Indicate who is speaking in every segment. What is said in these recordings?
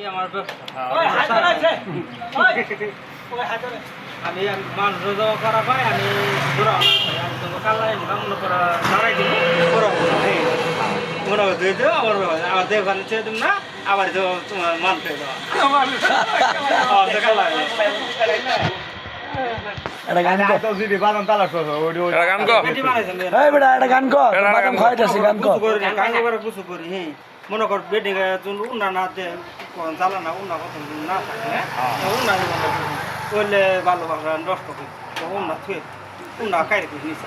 Speaker 1: আমার আমি মানুষ করা পাই আমি কাল্লাই মনে করা দাঁড়াই দিব মনে হতে দেবো আমার দেখভাল ছেড়ে দেব না আবার তোমার মান পেয়ে দেওয়া
Speaker 2: এটা গান কর এটা গান কর এই বেটা এটা গান কর বাদাম খাইতাছি গান কর
Speaker 1: কিছু করি হ্যাঁ মনে কর বেডিং উন্না না জ্বালা না উন্না কত না থাকে উন্না বললে ভালোবাসা নষ্ট করি উন্না থুয়ে উন্না খাই রেখে নিয়েছে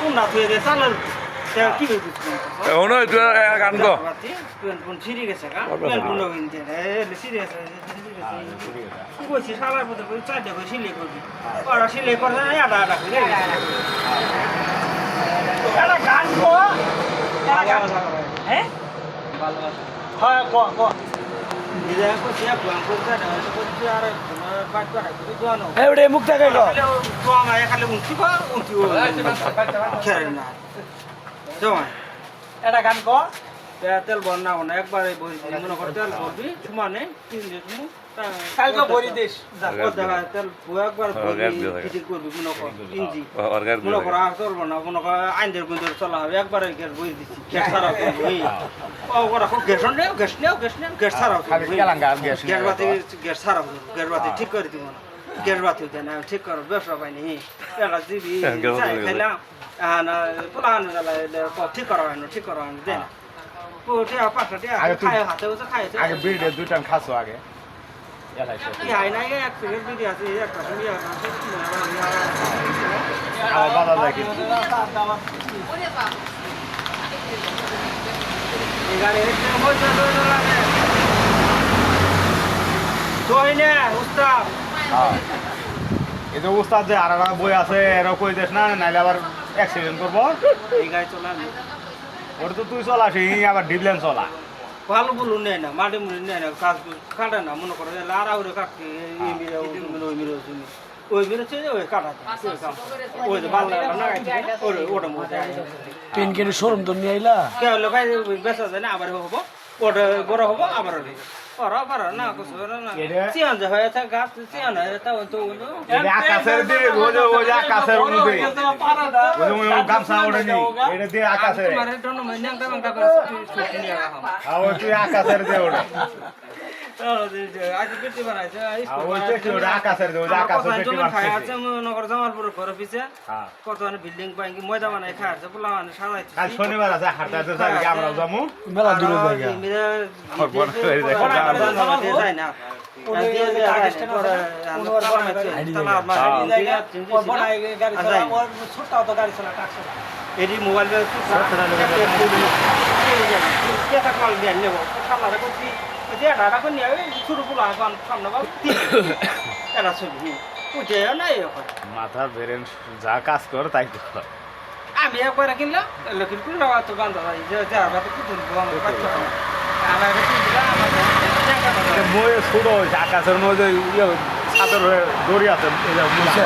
Speaker 1: উন্না থুয়ে দিয়ে চালার কি
Speaker 2: ওনো তুই গান কর
Speaker 1: সিঁড়ি গেছে সিরিয়াস কইছি সালার মতো চারটে করে সিলাই করবি ওরা সিলাই করে আটা আটা করে গান হ্যাঁ হ্যাঁ ক ক
Speaker 2: মুখ থাকে
Speaker 1: এটা গান ক তেল বন্যা না একবারে মনে করে তেল করবি সমানে কালকে ভরি দিস তেল একবার করবি মনে কর ইঞ্জি মনে কর আর চলবো না মনে কর আইনদের গুঁজের চলা হবে একবারে গ্যাস বই দিচ্ছি গ্যাস ছাড়াও ওরা খুব গ্যাস নেও গ্যাস নেও গ্যাস নেও গ্যাস ছাড়াও গ্যাস বাতি গ্যাস ছাড়াও গ্যাস বাতি ঠিক করে দিব না গ্যাস বাতি দেয় না ঠিক করো ব্যবসা পাইনি এটা দিবি খাইলাম ঠিক করা হয় না ঠিক করা হয় না দেয় না
Speaker 3: আগে বিড়ি দুই টান খাসো আগে বাধা যায় কিন্তু এই যে উস্তাদ যে আর বই আছে এরা কই দেশ না নাইলে আবার অ্যাক্সিডেন্ট করবো
Speaker 1: এই গাড়ি চলা
Speaker 3: ওটা তো তুই চলা সেই আবার ডিবলেন চলা
Speaker 1: ভালো বলু নেয় না মাঠে মুড়ি নেয় না কাজ কাটে না মনে করে আড়াউড়ে কাটতে ওই মিরে ওই মিরেছে ওই কাটাতে ওই যে ভালো ওটা মধ্যে
Speaker 2: পেন কেটে শোরুম তো নিয়ে আইলা
Speaker 1: কে হলো ভাই বেচা যায় না আবার হবো ওটা বড় হবো আবার ওরা পারা না কিছু না চিয়ান যে হয়ে থাকে গাছ চিয়ান হয়ে থাকে তো
Speaker 3: আকাশের দিয়ে ওই যে আকাশের অনুযায়ী ওই গামছা ওটা নেই এটা দিয়ে আকাশের তুই আকাশের দিয়ে ওটা
Speaker 1: বিল্ডিং ময়দা বানাই খাওয়াছে পোলা মানে সাজাই
Speaker 3: শনিবার আছে হাটতে আমরা যাবো
Speaker 2: মেলা দূরে
Speaker 1: যায় না এটি মোবাইল নেব এটা করে নিয়ে ছোটো পোলা সামনে এটা ছবি উঠে নাই
Speaker 3: মাথা বেরেন যা কাজ কর তাই কর
Speaker 1: আমি একবার কিনলাম লোকের কিনলাম তো গান্ধা
Speaker 3: মই ছোট হয়েছে আকাশের মধ্যে ছাদের দড়ি আছে